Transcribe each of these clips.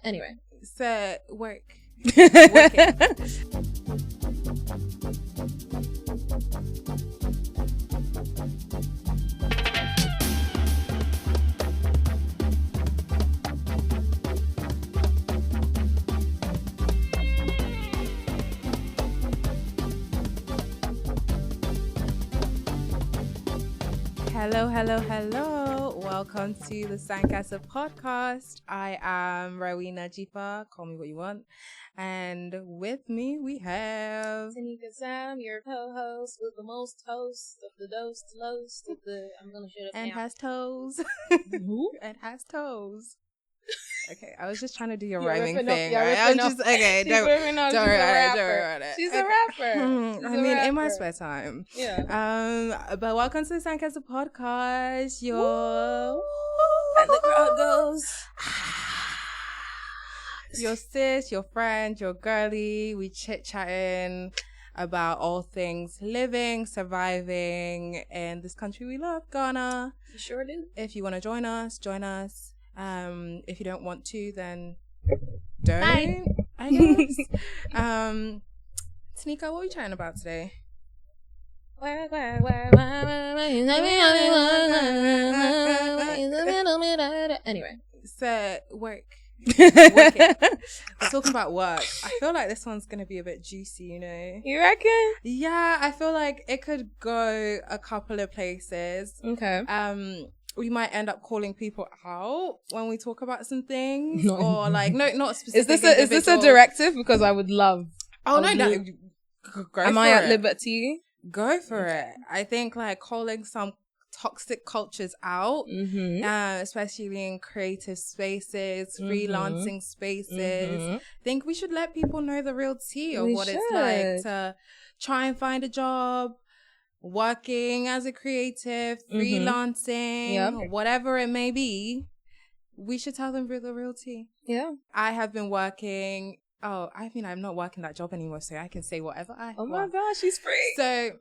Anyway. So, work. Hello. Welcome to the Sankasa podcast. I am Rowena Jifa. Call me what you want. And with me we have Sankasa Sam, your co-host with the most hosts of the dose to loast of the. I'm gonna shut it and down. has toes. Who? And has toes. Okay, I was just trying to do your You're rhyming ripping off- thing. you're Right? ripping I'm off- just okay. She's Don't ripping off. worry She's a about it. Don't rapper. worry about it. She's Okay. a rapper. She's I a mean, in my rapper. spare time. Yeah. But welcome to the Sankasa podcast. And the crowd goes. Your sis, your friend, your girly. We chit-chatting about all things living, surviving in this country we love, Ghana. You sure do. If you want to join us, join us. If you don't want to, then don't. Bye. I guess. Tanika, what are we chatting about today? Anyway. So, work. Working. We're talking about work. I feel like this one's gonna be a bit juicy, you know? You reckon? Yeah, I feel like it could go a couple of places. Okay. We might end up calling people out when we talk about some things, No. or like not specific. Is this a directive? Because I would love. Oh I no, would no. love- Go Am for I at it. liberty? Go for it. I think like calling some toxic cultures out, Mm-hmm. especially in creative spaces, freelancing spaces. Mhm. I think we should let people know the real tea of We what it's like should. to try and find a job, working as a creative, freelancing, Yep. whatever it may be. We should tell them the real tea. Yeah. I have been working. I'm not working that job anymore, so I can say whatever I Oh my want. gosh, she's free. So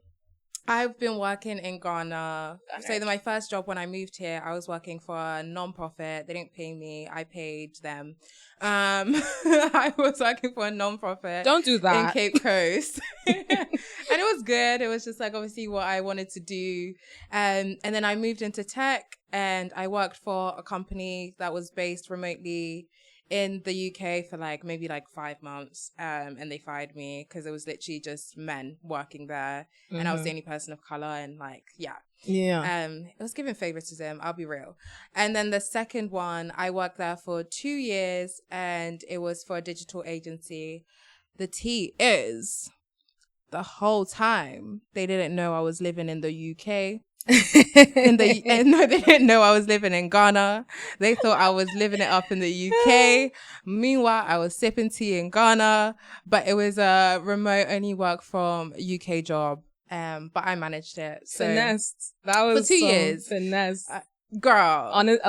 I've been working in Ghana. So my first job when I moved here, I was working for a non-profit. They didn't pay me. I paid them. I was working for a non-profit. Don't do In that. Cape Coast. And it was good. It was just like obviously what I wanted to do. And then I moved into tech and I worked for a company that was based remotely in the UK for maybe 5 months. And they fired me because it was literally just men working there. And I was the only person of color and yeah. It was giving favoritism, I'll be real. And then the second one, I worked there for 2 years and it was for a digital agency. The tea is the whole time they didn't know I was living in the UK. No, they didn't know I was living in Ghana. They thought I was living it up in the UK. Meanwhile, I was sipping tea in Ghana, but it was a remote only work from UK job. But I managed it. So Finesse. That was for 2 some years. Finesse. Girl, On it,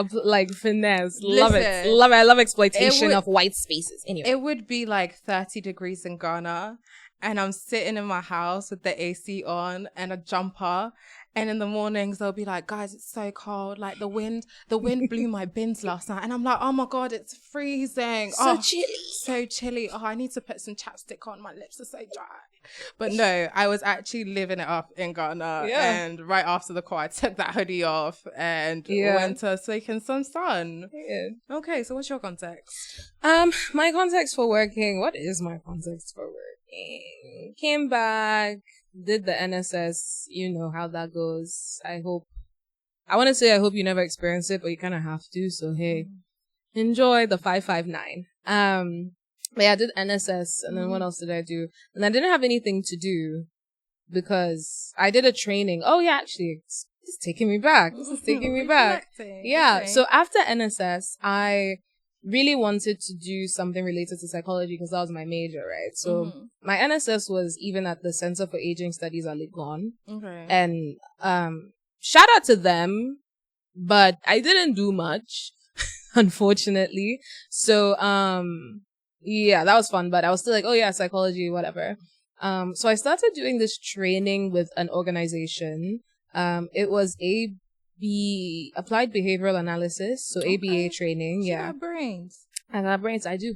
finesse. Love it. Listen, Love it. I love exploitation would- of white spaces. Anyway. it would be 30 degrees in Ghana, and I'm sitting in my house with the AC on and a jumper. And in the mornings, they'll be like, guys, it's so cold. The wind blew my bins last night. And I'm like, oh my God, it's freezing. So chilly. Oh, I need to put some chapstick on. My lips are so dry. But no, I was actually living it up in Ghana. Yeah. And right after the call, I took that hoodie off and went to soak in some sun. Yeah. Okay, so what's your context? My context for working. What is my context for working? Came back, did the NSS. You know how that goes. I hope you never experience it, but you kind of have to. So hey, enjoy the 559. But yeah, I did NSS, and then what else did I do? And I didn't have anything to do because I did a training. Oh yeah, actually, it's taking me back. This is taking me back. Yeah. Okay. So after NSS, I really wanted to do something related to psychology because that was my major, right? So my NSS was even at the Center for Aging Studies at Legon. Okay. And shout out to them, but I didn't do much, unfortunately. So yeah, that was fun, but I was still like, oh yeah, psychology, whatever. So I started doing this training with an organization. It was a applied behavioral analysis, so ABA training. She Yeah, got brains. I got brains. I do.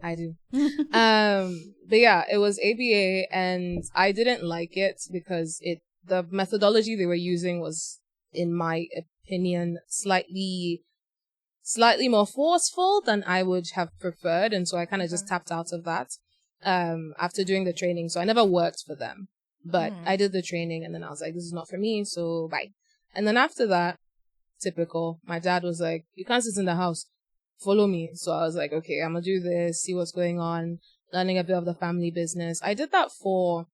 But yeah, it was ABA, and I didn't like it because the methodology they were using was, in my opinion, slightly more forceful than I would have preferred, and so I kind of just tapped out of that after doing the training. So I never worked for them, but I did the training, and then I was like, this is not for me, so bye. And then after that, typical, my dad was like, you can't sit in the house, follow me. So I was like, okay, I'm gonna do this, see what's going on, learning a bit of the family business. I did that from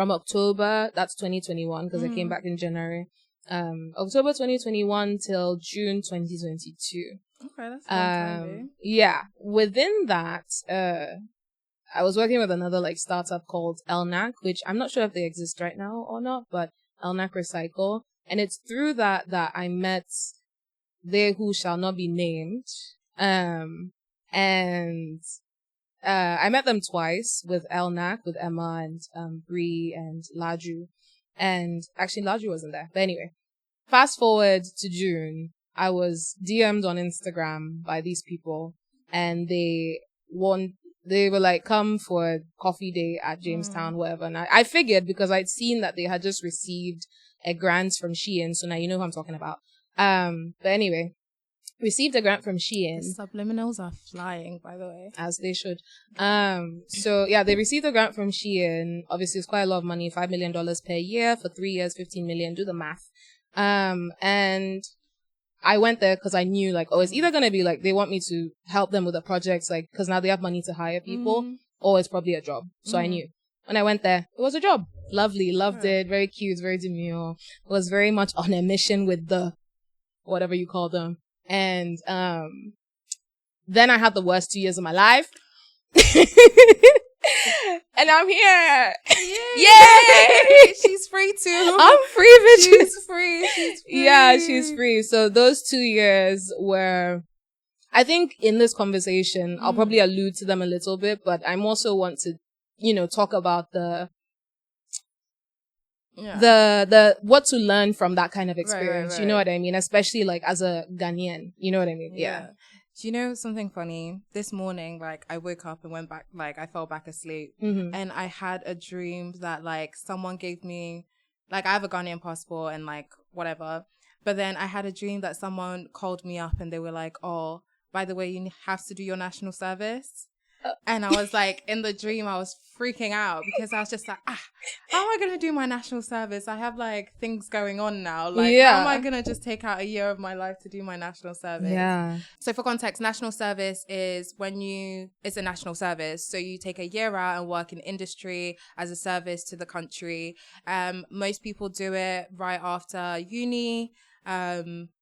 October, that's 2021, because I came back in January. October 2021 till June 2022. Okay, that's a long time, babe. Yeah. Within that, I was working with another like startup called LNAC, which I'm not sure if they exist right now or not, but LNAC Recycle. And it's through that I met they who shall not be named. And I met them twice with LNAC, with Emma and Bree and Laju. And actually Laju wasn't there. But anyway, fast forward to June, I was DM'd on Instagram by these people, and they were like, come for a coffee day at Jamestown, whatever. And I figured, because I'd seen that they had just received a grant from Shein, so now you know who I'm talking about. But anyway, received a grant from Shein. The subliminals are flying, by the way. As they should. So yeah, they received a grant from Shein. Obviously, it's quite a lot of money, $5 million per year for 3 years, 15 million. Do the math. And I went there because I knew like, oh, it's either going to be like, they want me to help them with the projects, like, because now they have money to hire people, or it's probably a job. So I knew. When I went there, it was a job. Lovely. Loved it. Very cute. Very demure. Was very much on a mission with the, whatever you call them. And, then I had the worst 2 years of my life. And I'm here. Yay! She's free too. I'm free, bitches. She's free. Yeah, she's free. So those 2 years were, I think in this conversation, I'll probably allude to them a little bit, but I also want to, talk about the what to learn from that kind of experience. Right. You know what I mean? Especially like as a Ghanaian. You know what I mean? Yeah. Do you know something funny? This morning, like, I woke up and went back, like, I fell back asleep. And I had a dream that, like, someone gave me, like, I have a Ghanaian passport and, like, whatever. But then I had a dream that someone called me up and they were like, oh, by the way, you have to do your national service. And I was like, in the dream, I was freaking out because I was just like, how am I going to do my national service? I have like things going on now. Like, how am I going to just take out a year of my life to do my national service? Yeah. So for context, national service is it's a national service. So you take a year out and work in industry as a service to the country. Most people do it right after uni.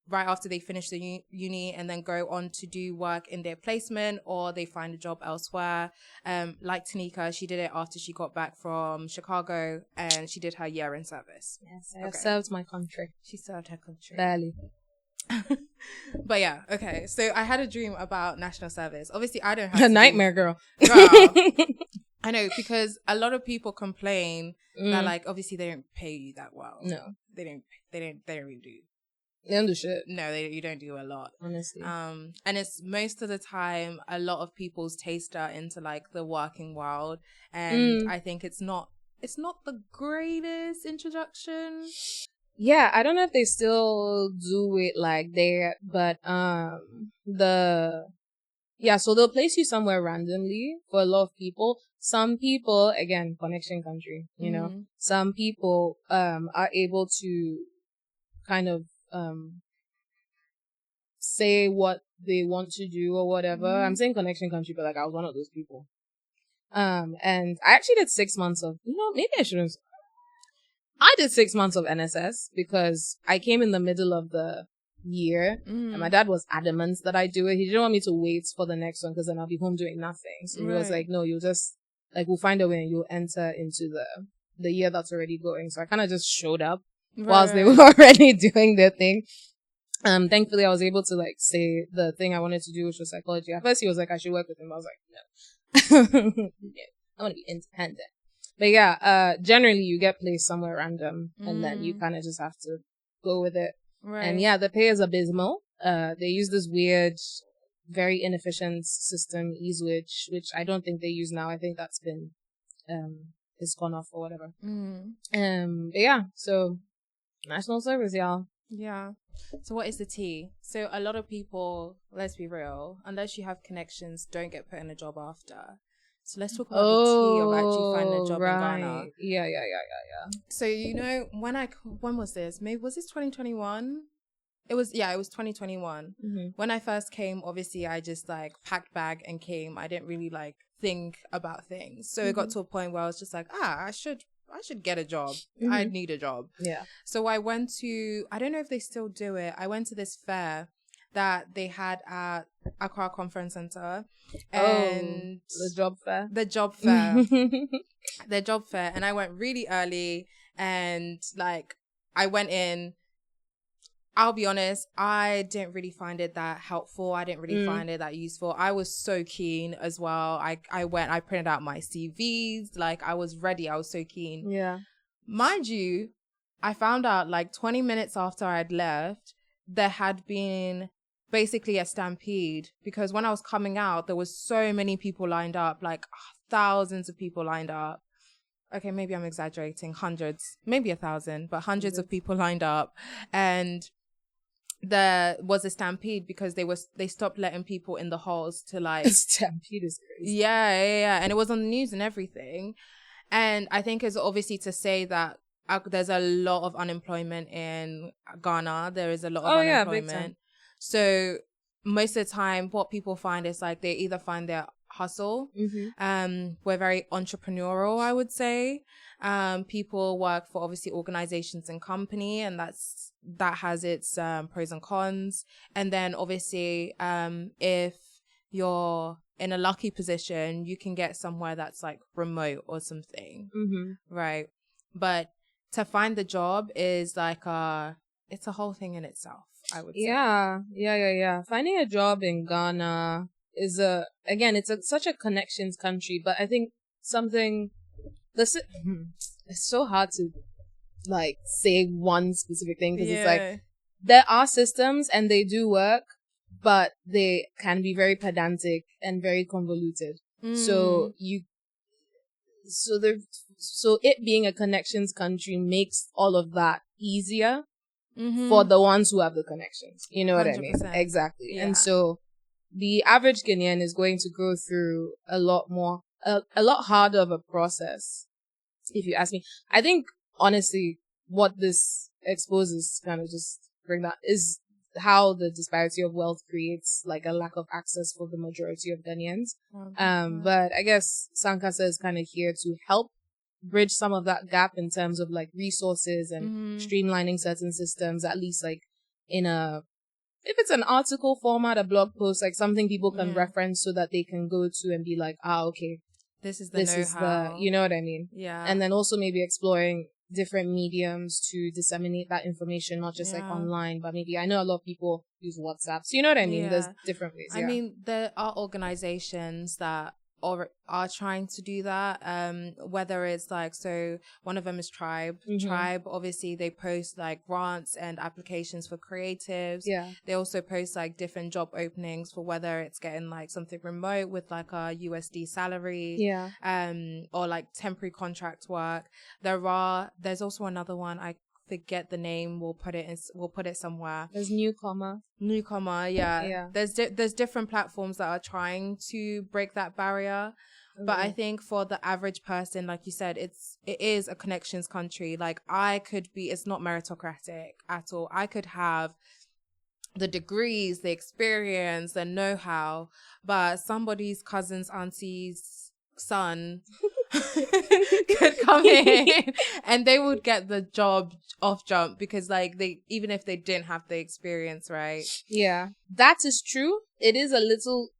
Right after they finish the uni and then go on to do work in their placement, or they find a job elsewhere. Like Tanika, she did it after she got back from Chicago and she did her year in service. Yes, I have served my country. She served her country. Barely. But yeah, okay. So I had a dream about national service. Obviously, I don't have a nightmare, girl. I know, because a lot of people complain that, like, obviously they don't pay you that well. No, they don't really do. They don't do shit. No, you don't do a lot. Honestly. And it's most of the time a lot of people's taster into like the working world. And I think it's not the greatest introduction. Yeah, I don't know if they still do it like that, but so they'll place you somewhere randomly for a lot of people. Some people, again, connection country, you know, some people are able to kind of say what they want to do or whatever. I'm saying connection country, but like I was one of those people. And I actually did 6 months of, maybe I shouldn't. I did 6 months of NSS because I came in the middle of the year and my dad was adamant that I do it. He didn't want me to wait for the next one because then I'll be home doing nothing. So he was like, no, you'll just like, we'll find a way and you'll enter into the year that's already going. So I kind of just showed up whilst they were already doing their thing. Thankfully I was able to like say the thing I wanted to do, which was psychology. At first he was like, I should work with him. I was like, no. I want to be independent. But yeah, generally you get placed somewhere random and then you kind of just have to go with it. Right. And yeah, the pay is abysmal. They use this weird, very inefficient system, eSwitch, which I don't think they use now. I think that's been, it's gone off or whatever. But yeah, so national service, y'all. Yeah. So what is the T? So a lot of people, let's be real, unless you have connections, don't get put in a job after. So let's talk about the T of actually finding a job in Ghana. Yeah. So, when was this? Maybe, was this 2021? It was 2021. Mm-hmm. When I first came, obviously I just like packed bag and came. I didn't really like think about things. So it got to a point where I was just like, I should get a job. I need a job. Yeah. So I went to, I don't know if they still do it. I went to this fair that they had at Accra Conference Center. And the job fair. The job fair. The job fair. And I went really early and like I went in. I'll be honest, I didn't really find it that helpful. I didn't really find it that useful. I was so keen as well. I went, I printed out my CVs. Like, I was ready. I was so keen. Yeah. Mind you, I found out like 20 minutes after I'd left, there had been basically a stampede because when I was coming out, there was so many people lined up, like thousands of people lined up. Okay, maybe I'm exaggerating. Hundreds, maybe 1,000, but hundreds of people lined up. And there was a stampede because they stopped letting people in the halls to like stampede is crazy. Yeah, and it was on the news and everything. And I think it's obviously to say that there's a lot of unemployment in Ghana. There is a lot of unemployment. Big time. So most of the time, what people find is like they either find their hustle. We're very entrepreneurial, I would say. People work for obviously organizations and company, and that has its pros and cons. And then obviously if you're in a lucky position, you can get somewhere that's like remote or something, right? But to find the job is like it's a whole thing in itself, I would say. Yeah. Finding a job in Ghana is such a connections country, but I think it's so hard to like say one specific thing because it's like there are systems and they do work, but they can be very pedantic and very convoluted. So it being a connections country makes all of that easier for the ones who have the connections. You know what I mean? Exactly. Yeah. And so the average Guinean is going to go through a lot harder of a process, if you ask me. I think, honestly, what this exposes, kind of just bring that, is how the disparity of wealth creates like a lack of access for the majority of Ghanaians. But I guess Sankasa is kind of here to help bridge some of that gap in terms of like resources and streamlining certain systems, at least like if it's an article format, a blog post, like something people can reference so that they can go to and be like, okay, this is know-how. You know what I mean? Yeah. And then also maybe exploring different mediums to disseminate that information, not just like online, but maybe I know a lot of people use WhatsApp. So you know what I mean? There's different ways. I mean, there are organizations that are trying to do that, whether it's like, so one of them is Tribe. Tribe, obviously they post like grants and applications for creatives. They also post like different job openings for whether it's getting like something remote with like a USD salary, or like temporary contract work. There's also another one, I forget the name, we'll put it somewhere. There's newcomer, yeah. There's different platforms that are trying to break that barrier. But I think for the average person, like you said, it is a connections country. Like it's not meritocratic at all. I could have the degrees, the experience, the know-how, but somebody's cousin's auntie's son could come in and they would get the job off jump because like even if they didn't have the experience, right? Yeah, that is true. It is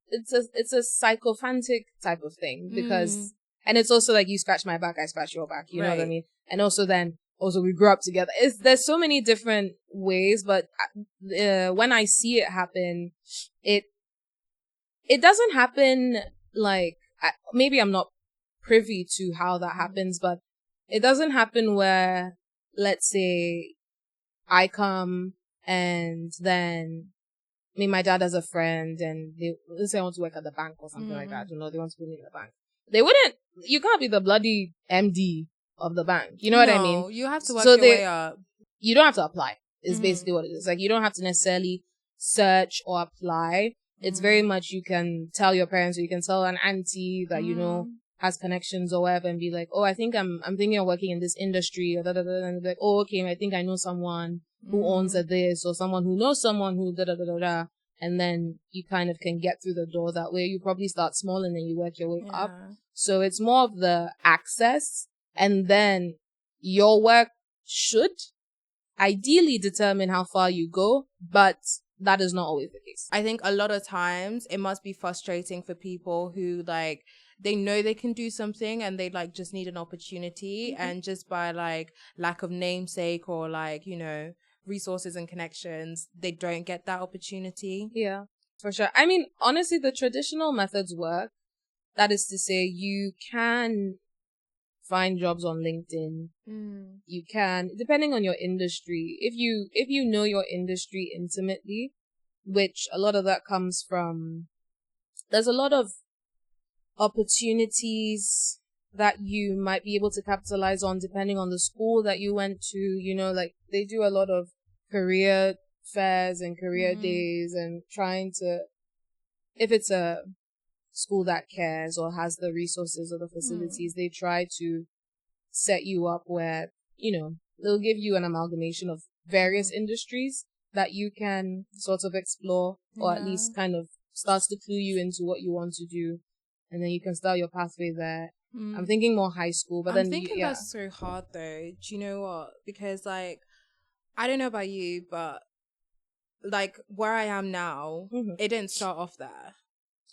it's a sycophantic type of thing because and it's also like you scratch my back, I scratch your back, you know what I mean? And also we grew up together. There's so many different ways, but when I see it happen, it doesn't happen like maybe I'm not privy to how that happens, but it doesn't happen where, let's say, I come And then, I mean, my dad has a friend, and let's say I want to work at the bank or something like that. You know, they want to put me in the bank. They wouldn't. You can't be the bloody MD of the bank. You know what I mean? No, you have to work So your way up. you don't have to apply. Is basically what it is. Like, you don't have to necessarily search or apply. It's very much, you can tell your parents, or you can tell an auntie that you know has connections or whatever, and be like, oh, I think I'm thinking of working in this industry, or da da da, and be like, oh, okay, I think I know someone who owns a this, or someone who knows someone who da da da da da, and then you kind of can get through the door that way. You probably start small and then you work your way up. So it's more of the access, and then your work should ideally determine how far you go, but that is not always the case. I think a lot of times it must be frustrating for people who like, they know they can do something and they like just need an opportunity, and just by like lack of namesake or like, you know, resources and connections, they don't get that opportunity. Yeah, for sure. I mean, honestly, the traditional methods work. That is to say, you can find jobs on LinkedIn. You can, depending on your industry, if you know your industry intimately, which a lot of that comes from, there's a lot of opportunities that you might be able to capitalize on depending on the school that you went to. You know, like, they do a lot of career fairs and career days, and trying to, if it's a school that cares or has the resources or the facilities, they try to set you up where, you know, they'll give you an amalgamation of various industries that you can sort of explore, or at least kind of starts to clue you into what you want to do, and then you can start your pathway there. I'm thinking more high school, but I'm thinking that's so hard though. Do you know what? Because like, I don't know about you, but like where I am now, it didn't start off there.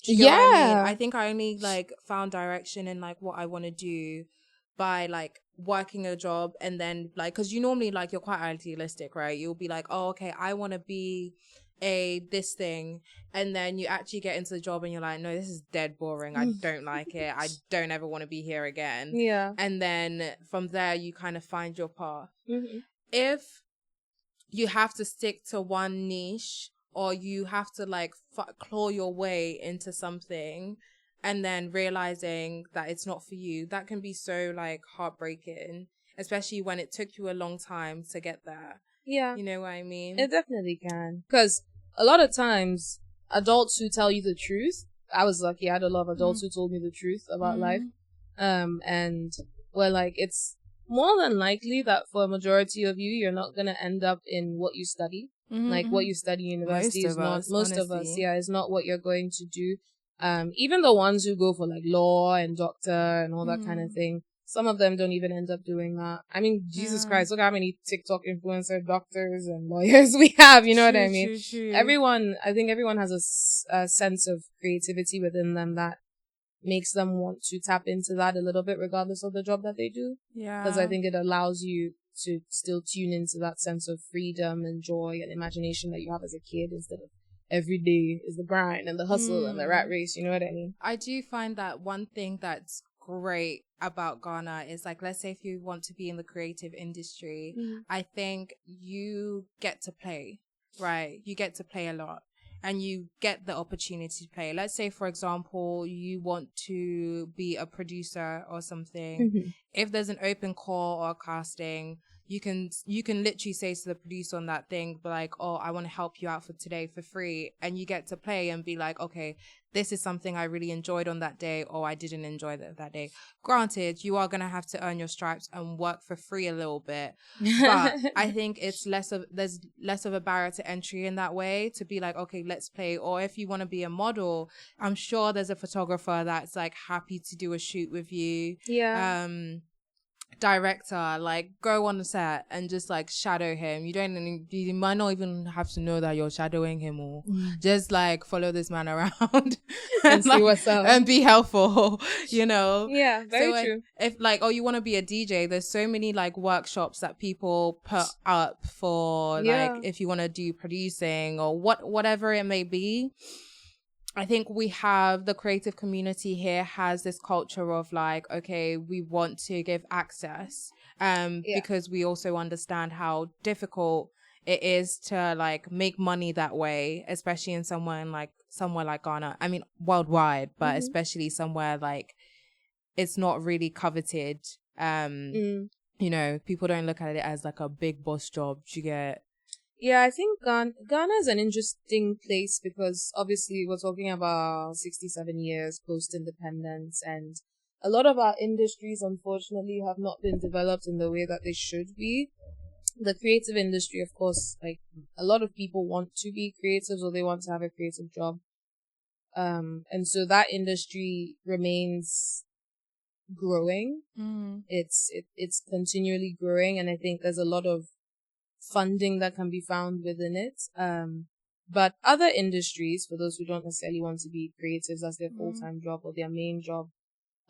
Do you get what I mean? I think I only like found direction in like what I want to do by like working a job, and then like, because you normally like, you're quite idealistic, right? You'll be like, oh, okay, I want to be this thing, and then you actually get into the job and you're like, no, this is dead boring, I don't like it, I don't ever want to be here again. And then from there you kind of find your path. If you have to stick to one niche, or you have to like claw your way into something and then realizing that it's not for you, that can be so like heartbreaking, especially when it took you a long time to get there. You know what I mean? It definitely can. Because a lot of times, adults who tell you the truth, I was lucky, I had a lot of adults who told me the truth about life. And were like, it's more than likely that for a majority of you, you're not going to end up in what you study. Like, what you study in university is not, most of us, is not what you're going to do. Even the ones who go for like law and doctor and all that kind of thing, some of them don't even end up doing that. I mean, Jesus Christ, look how many TikTok influencer doctors and lawyers we have, you know what I mean? Everyone, I think everyone has a sense of creativity within them that makes them want to tap into that a little bit, regardless of the job that they do. Because I think it allows you to still tune into that sense of freedom and joy and imagination that you have as a kid, instead of every day is the grind and the hustle and the rat race. You know what I mean? I do find that one thing that's great about Ghana is like, let's say if you want to be in the creative industry, I think you get to play, right? You get to play a lot. And you get the opportunity to play. Let's say, for example, you want to be a producer or something. If there's an open call or a casting, you can literally say to the producer on that thing, like, oh, I want to help you out for today for free. And you get to play and be like, okay, this is something I really enjoyed on that day, or I didn't enjoy that day. Granted, you are going to have to earn your stripes and work for free a little bit. But I think there's less of a barrier to entry in that way, to be like, okay, let's play. Or if you want to be a model, I'm sure there's a photographer that's like happy to do a shoot with you. Director, like, go on the set and just like shadow him. You might not even have to know that you're shadowing him, or just like follow this man around and see what's up and be helpful, you know? Very true. If like, oh, you want to be a DJ, there's so many like workshops that people put up for like, if you want to do producing or whatever it may be. I think we have, the creative community here has this culture of like, okay, we want to give access because we also understand how difficult it is to like make money that way, especially in somewhere like Ghana. I mean, worldwide, but especially somewhere like it's not really coveted. You know, people don't look at it as like a big boss job. You get. Yeah, I think Ghana is an interesting place because obviously we're talking about 67 years post-independence, and a lot of our industries, unfortunately, have not been developed in the way that they should be. The creative industry, of course, like a lot of people want to be creatives or they want to have a creative job. And so that industry remains growing. It's continually growing, and I think there's a lot of funding that can be found within it. But other industries, for those who don't necessarily want to be creatives as their full-time job or their main job,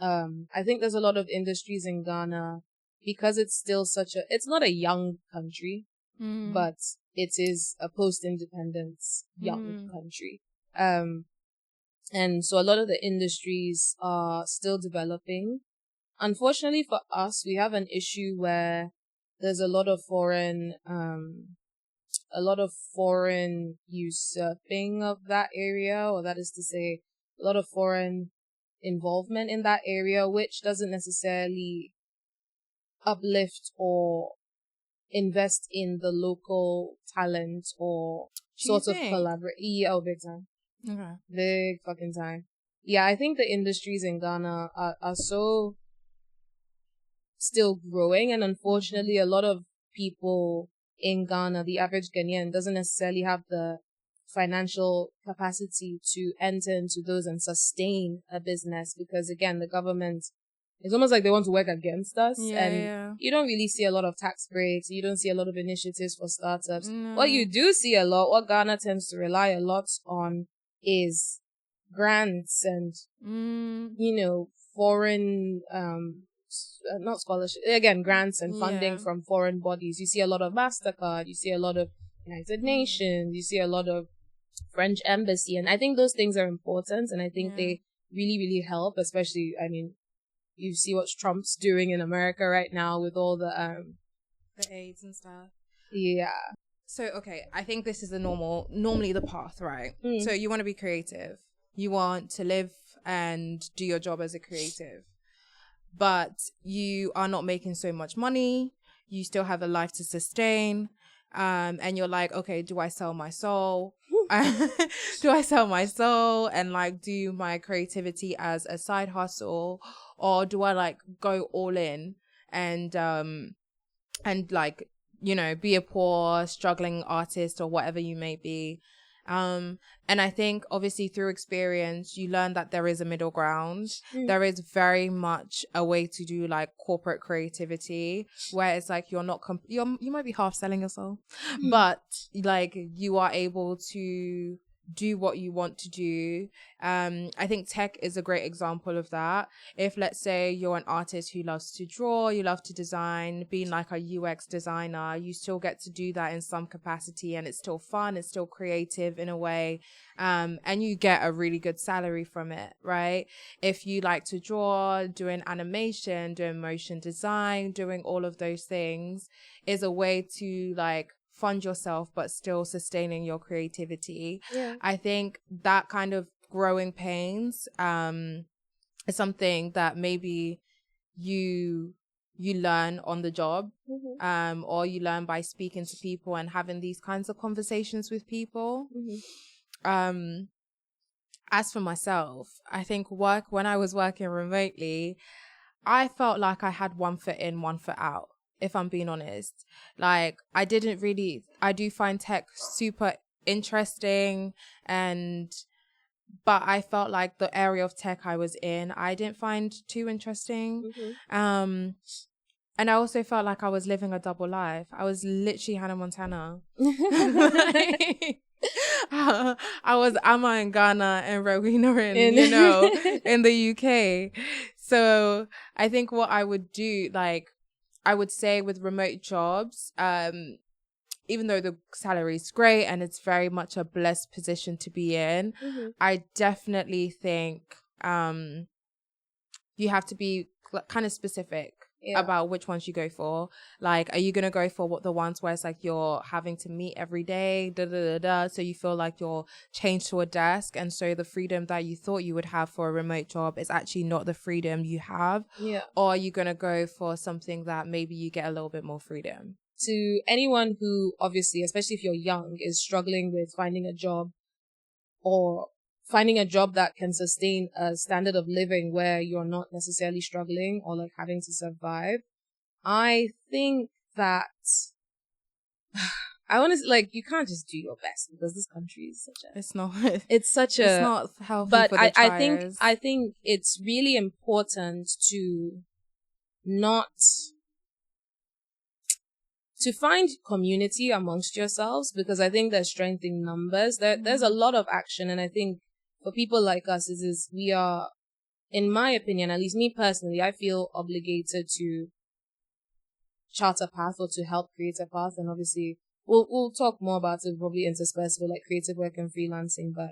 I think there's a lot of industries in Ghana because it's still it's not a young country, but it is a post-independence young country. And so a lot of the industries are still developing. Unfortunately for us, we have an issue where there's a lot of foreign usurping of that area, or that is to say, a lot of foreign involvement in that area, which doesn't necessarily uplift or invest in the local talent or sort of collaborate. Yeah, big time. Okay. Big fucking time. Yeah, I think the industries in Ghana are so still growing, and unfortunately a lot of people in Ghana, the average Ghanaian, doesn't necessarily have the financial capacity to enter into those and sustain a business, because again, the government, it's almost like they want to work against us. You don't really see a lot of tax breaks. You don't see a lot of initiatives for startups. What you do see a lot, what Ghana tends to rely a lot on, is grants and foreign not scholarship, again, grants and funding from foreign bodies. You see a lot of MasterCard, you see a lot of United Nations, you see a lot of French embassy, and I think those things are important, and I think they really, really help, especially, I mean, you see what Trump's doing in America right now with all the AIDS and stuff. Yeah. So, okay, I think this is normally the path, right? So you want to be creative. You want to live and do your job as a creative. But you are not making so much money. You still have a life to sustain. And you're like, okay, do I sell my soul? Do I sell my soul and like do my creativity as a side hustle? Or do I like go all in and like, you know, be a poor, struggling artist or whatever you may be? And I think obviously through experience, you learn that there is a middle ground. There is very much a way to do like corporate creativity where it's like you're not, you might be half selling your soul, but like you are able to do what you want to do. I think tech is a great example of that. If let's say you're an artist who loves to draw, you love to design, being like a UX designer, you still get to do that in some capacity, and it's still fun, it's still creative in a way, and you get a really good salary from it, right? If you like to draw, doing animation, doing motion design, doing all of those things is a way to like fund yourself but still sustaining your creativity. I think that kind of growing pains is something that maybe you learn on the job, or you learn by speaking to people and having these kinds of conversations with people. As for myself, I think when I was working remotely, I felt like I had one foot in, one foot out, if I'm being honest. Like, I do find tech super interesting, but I felt like the area of tech I was in, I didn't find too interesting. And I also felt like I was living a double life. I was literally Hannah Montana. I was Amma in Ghana and Rowena in the UK. So I think what I would do, like, I would say with remote jobs, even though the salary is great and it's very much a blessed position to be in, I definitely think you have to be kind of specific. about which ones you go for. Like, are you gonna go for the ones where it's like you're having to meet every day, so you feel like you're chained to a desk, and so the freedom that you thought you would have for a remote job is actually not the freedom you have? Or are you gonna go for something that maybe you get a little bit more freedom? To anyone who, obviously, especially if you're young, is struggling with finding a job or finding a job that can sustain a standard of living where you're not necessarily struggling or like having to survive, I think that I want to, like, you can't just do your best because this country is such a, it's not healthy, but for the I think it's really important to not to find community amongst yourselves, because I think there's strength in numbers. There's a lot of action, and I think for people like us, we are, in my opinion, at least me personally, I feel obligated to chart a path or to help create a path. And obviously, we'll talk more about it, probably interspersed with like creative work and freelancing. But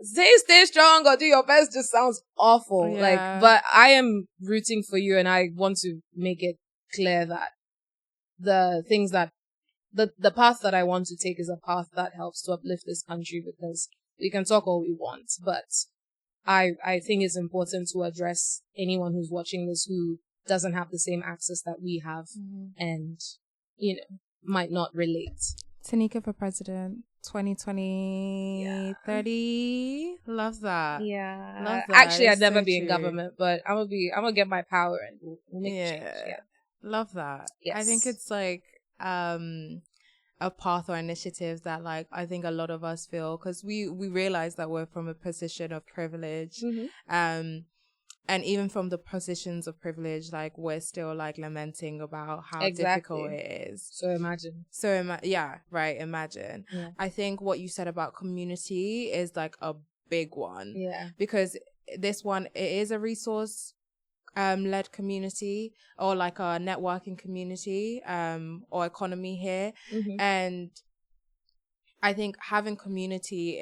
stay strong or do your best just sounds awful. Yeah. Like, but I am rooting for you, and I want to make it clear that the things that the path that I want to take is a path that helps to uplift this country, because we can talk all we want, but I think it's important to address anyone who's watching this who doesn't have the same access that we have, and, you know, might not relate. Tanika for president 2020, 30. Love that. Yeah. Love that. Actually, It's I'd never so be in true. government, but I'm gonna get my power and we'll make a change. Yeah. Love that. Yes. I think it's like a path or initiative that, like, I think a lot of us feel, because we realize that we're from a position of privilege. And even from the positions of privilege, like, we're still like lamenting about how difficult it is. So imagine. Imagine. Yeah. I think what you said about community is like a big one. Yeah. Because this one, it is a resource led community, or like a networking community or economy here. And I think having community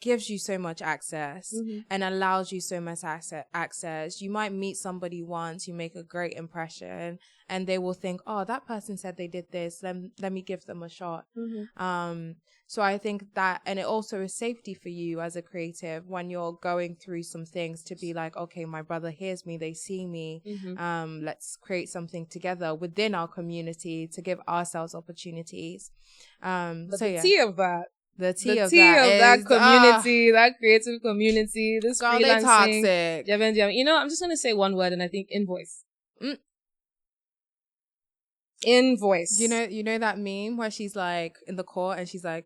gives you so much access and allows you so much access. You might meet somebody once, you make a great impression, and they will think, oh, that person said they did this, let me give them a shot. So I think that, and it also is safety for you as a creative when you're going through some things, to be like, okay, my brother hears me, they see me, let's create something together within our community to give ourselves opportunities. But the tea of that, the tea of that community, that creative community, this girl, freelancing, they toxic. You know, I'm just gonna say one word, and I think invoice. Invoice. You know that meme where she's like in the court and she's like,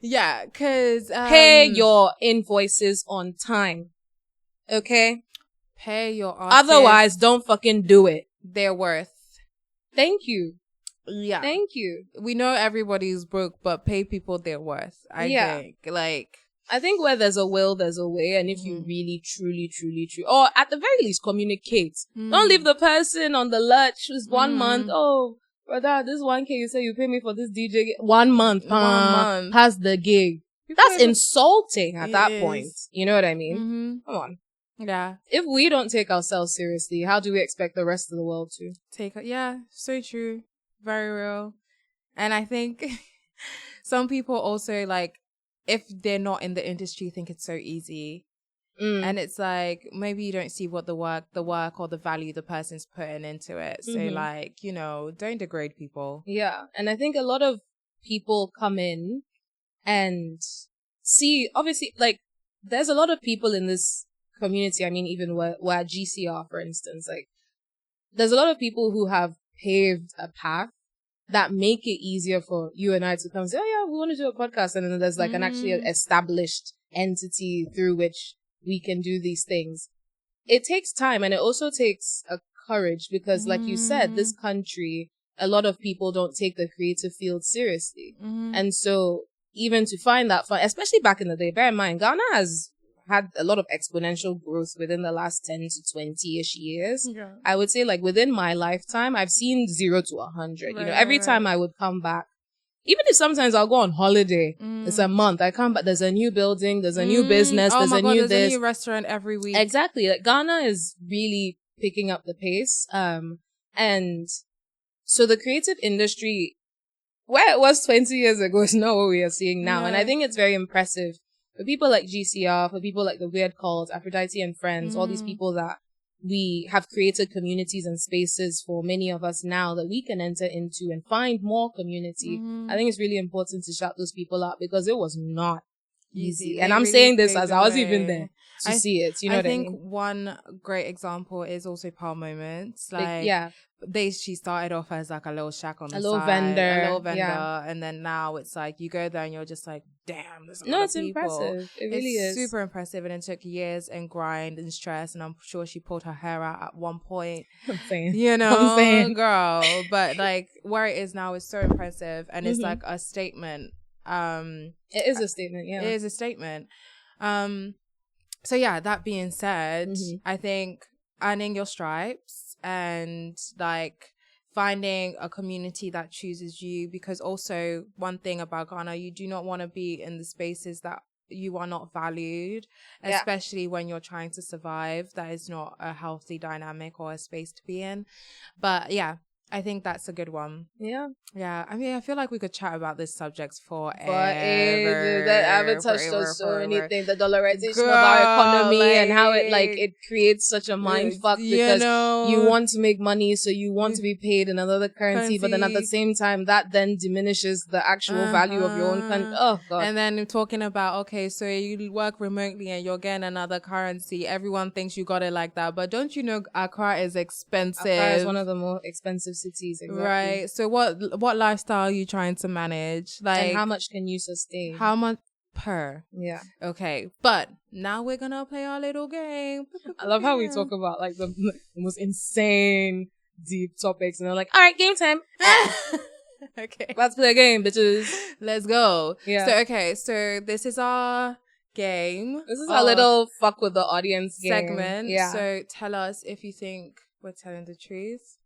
yeah, because pay your invoices on time, okay? Pay your artists. Otherwise, don't fucking do it. Their worth. Thank you. Yeah. Thank you. We know everybody's broke, but pay people their worth. I think. Like, I think where there's a will, there's a way. And if you really, truly, or at the very least, communicate. Don't leave the person on the lurch who's 1 month. Oh, brother, this 1K you say you pay me for this DJ. 1 month. 1 month. Has the gig. That's insulting at that point. You know what I mean? Come on. Yeah. If we don't take ourselves seriously, how do we expect the rest of the world to? So true. Very real. And I think some people also, like, if they're not in the industry, think it's so easy. And it's like, maybe you don't see what the work or the value the person's putting into it. So like, you know, don't degrade people. Yeah. And I think a lot of people come in and see, obviously, like, there's a lot of people in this community. I mean, even we're at GCR, for instance, like, there's a lot of people who have paved a path that make it easier for you and I to come and say, oh yeah, we want to do a podcast. And then there's like an actually established entity through which we can do these things. It takes time, and it also takes a courage, because like you said, this country, a lot of people don't take the creative field seriously. And so even to find that fun, especially back in the day, bear in mind, Ghana has had a lot of exponential growth within the last 10 to 20-ish years. Yeah. I would say, like, within my lifetime, I've seen 0 to 100. Right, you know, every time I would come back, even if sometimes I'll go on holiday, it's a month. I come back, there's a new building, there's a new business, oh there's my a God, new there's a new restaurant every week. Exactly. Like, Ghana is really picking up the pace. And so the creative industry, where it was 20 years ago, is not what we are seeing now. And I think it's very impressive for people like GCR, for people like The Weird Calls, Aphrodite and Friends, all these people that we have created communities and spaces for many of us now that we can enter into and find more community. I think it's really important to shout those people out because it was not easy. And I'm really saying this as I was even there to see it. You know what I mean? I think one great example is also Pearl Moments. Like she started off as like a little shack on the side, a little vendor, and then now it's like you go there and you're just like, damn, there's a lot of people. Impressive. It really is super impressive, and it took years and grind and stress, and I'm sure she pulled her hair out at one point. I'm saying, girl, but like where it is now is so impressive, and it's like a statement. It is a statement. Yeah, it is a statement. So yeah, that being said, I think earning your stripes and like finding a community that chooses you, because also one thing about Ghana, you do not want to be in the spaces that you are not valued, especially when you're trying to survive. That is not a healthy dynamic or a space to be in. But yeah, I think that's a good one. Yeah. I mean, I feel like we could chat about this subject forever. That I haven't touched on so many things. The dollarization of our economy, like, and how it creates such a mind fuck because you want to make money, so you want to be paid in another currency, but then at the same time, that then diminishes the actual value of your own country. Oh, God. And then talking about, okay, so you work remotely and you're getting another currency. Everyone thinks you got it like that. But don't you know Accra is expensive? Accra is one of the more expensive cities. Exactly. Right. So what lifestyle are you trying to manage? Like, and how much can you sustain? How much per? Yeah. Okay. But now we're gonna play our little game. I love how we talk about like the most insane deep topics, and they're like, all right, game time. Okay. Let's play a game, bitches. Let's go. Yeah. So this is our game. This is our little fuck with the audience game. Segment. Yeah. So tell us if you think we're telling the truth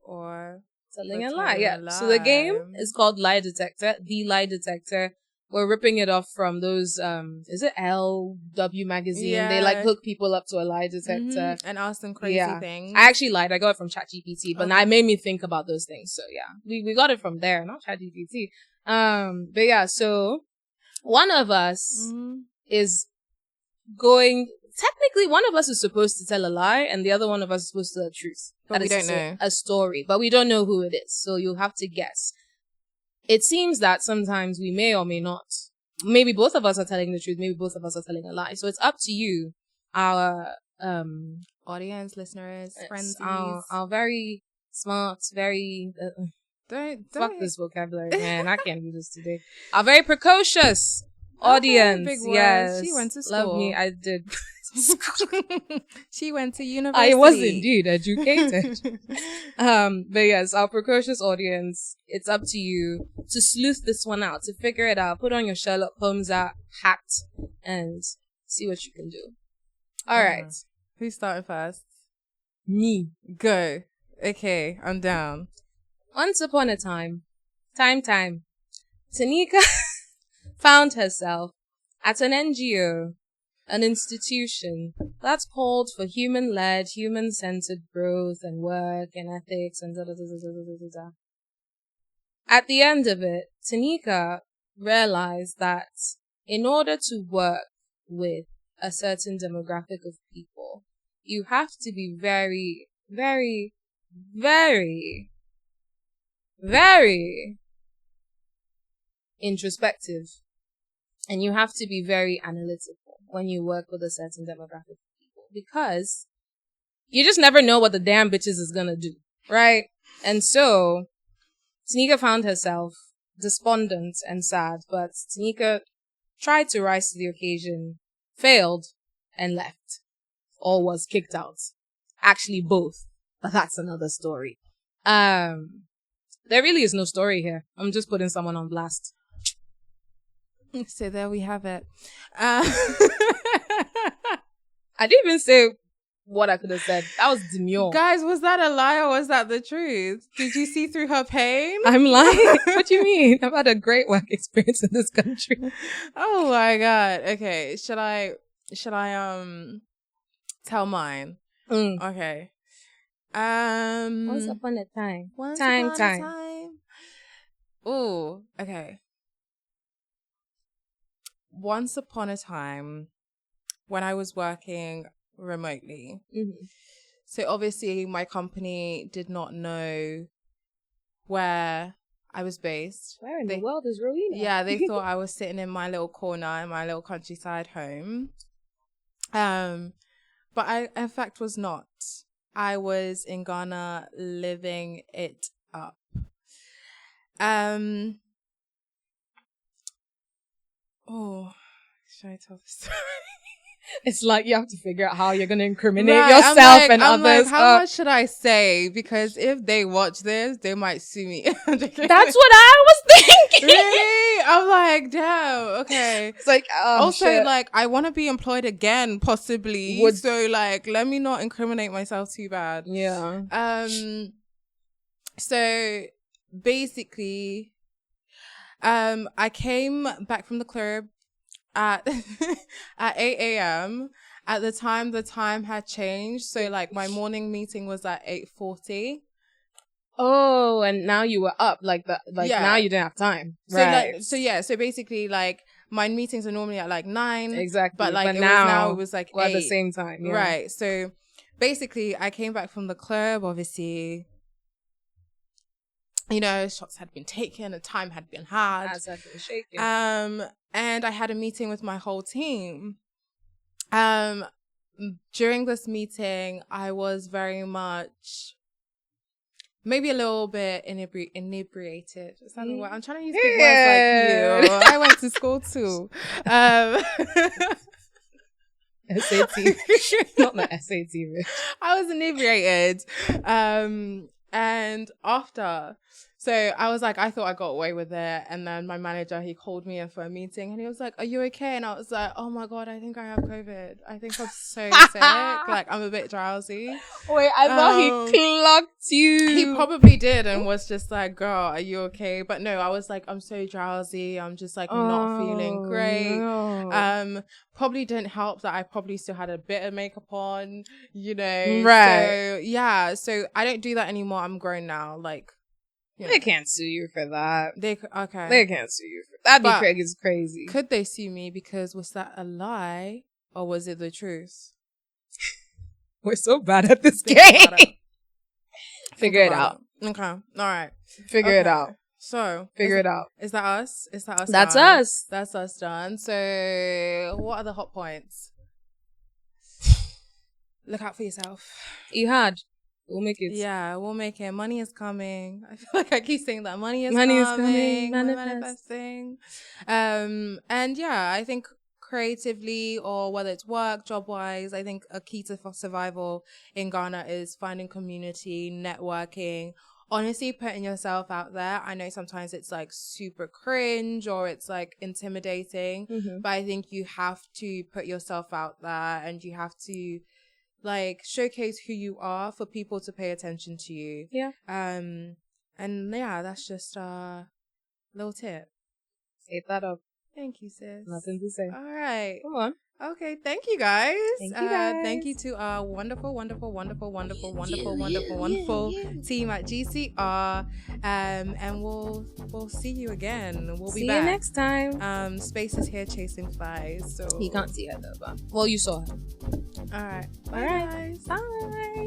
or telling a lie. Yeah. So the game is called Lie Detector. The Lie Detector. We're ripping it off from those, is it LW magazine? Yeah. They like hook people up to a lie detector. And ask them crazy things. I actually lied. I got it from ChatGPT, but it made me think about those things. So yeah, we got it from there, not ChatGPT. But yeah, so one of us is technically one of us is supposed to tell a lie and the other one of us is supposed to tell the truth. But we don't know. A story, but we don't know who it is. So you'll have to guess. It seems that sometimes we may or may not. Maybe both of us are telling the truth. Maybe both of us are telling a lie. So it's up to you, our audience, listeners, friends, our very smart, very don't fuck this vocabulary, man. I can't do this today. Our very precocious audience. Big words. Yes, she went to school. Love me, I did. She went to university. I was indeed educated. But yes, our precocious audience, it's up to you to sleuth this one out, to figure it out, put on your Sherlock Holmes hat and see what you can do. All right. Who's starting first? Me. Go. Okay, I'm down. Once upon a time, Tanika found herself at an NGO, an institution that's called for human-led, human-centered growth and work and ethics and da-da-da-da-da-da-da. At the end of it, Tanika realized that in order to work with a certain demographic of people, you have to be very, very, very, very introspective. And you have to be very analytical when you work with a certain demographic of people, because you just never know what the damn bitches is gonna do, right? And so Tanika found herself despondent and sad, but Tanika tried to rise to the occasion, failed, and left, or was kicked out. Actually, both, but that's another story. There really is no story here. I'm just putting someone on blast. So there we have it. I didn't even say what I could have said. That was demure. Guys, was that a lie or was that the truth? Did you see through her pain? I'm lying. What do you mean? I've had a great work experience in this country. Oh my god. Okay. Should I tell mine? Okay. Once upon a time. Once Time. upon a time. Oh, okay. Once upon a time, when I was working remotely, so obviously my company did not know where I was based. Where in the world is Rowena? Yeah, they thought I was sitting in my little corner in my little countryside home. But I, in fact, was not. I was in Ghana living it up. Oh, should I tell this story? It's like you have to figure out how you're going to incriminate yourself and I'm others. Like, how much should I say? Because if they watch this, they might sue me. That's what I was thinking. Really? I'm like, damn. Okay. It's like, also, shit. like, I want to be employed again, possibly. So, like, let me not incriminate myself too bad. Yeah. So basically, I came back from the club at 8 a.m. At the time had changed. So like my morning meeting was at 8:40. Oh, and now you were up now you didn't have time. So right. So basically like my meetings are normally at like 9. Exactly. But like now it was like 8. at the same time. Yeah. Right. So basically I came back from the club, obviously. You know, shots had been taken, a time had been had. As had been shaken. And I had a meeting with my whole team. During this meeting, I was very much, maybe a little bit inebriated. Is that the word? I'm trying to use big words like you. I went to school too. SAT. Not the SAT, bitch. I was inebriated. And after, so I was like, I thought I got away with it. And then my manager, he called me in for a meeting and he was like, are you okay? And I was like, oh my God, I think I have COVID. I think I'm so sick. Like, I'm a bit drowsy. Wait, I thought he clocked you. He probably did and was just like, girl, are you okay? But no, I was like, I'm so drowsy. I'm just like not feeling great. No. Probably didn't help that I probably still had a bit of makeup on, you know. Right. So, yeah. So I don't do that anymore. I'm grown now. Like, you know. They can't sue you for that. Okay. They can't sue you for that. That'd be crazy. Could they sue me because was that a lie or was it the truth? We're so bad at this game. Figure it out. Okay. All right. Figure it out. So figure it out. Is that us? Is that us? That's done? us. That's us done. So what are the hot points? Look out for yourself. You had. We'll make it. Yeah, we'll make it. Money is coming. I feel like I keep saying that. Money is coming. Manifesting. And yeah, I think creatively or whether it's work, job-wise, I think a key to survival in Ghana is finding community, networking, honestly putting yourself out there. I know sometimes it's like super cringe or it's like intimidating, but I think you have to put yourself out there and you have to like showcase who you are for people to pay attention to you. Yeah. And yeah, that's just a little tip. Save that up. Thank you, sis. Nothing to say. All right. Come on. Okay, thank you guys. Thank you guys. Thank you to our wonderful team at GCR. And we'll see you again. We'll be back. See you next time. Space is here chasing flies. So you can't see her though, but well, you saw her. All right. Bye, guys. Bye.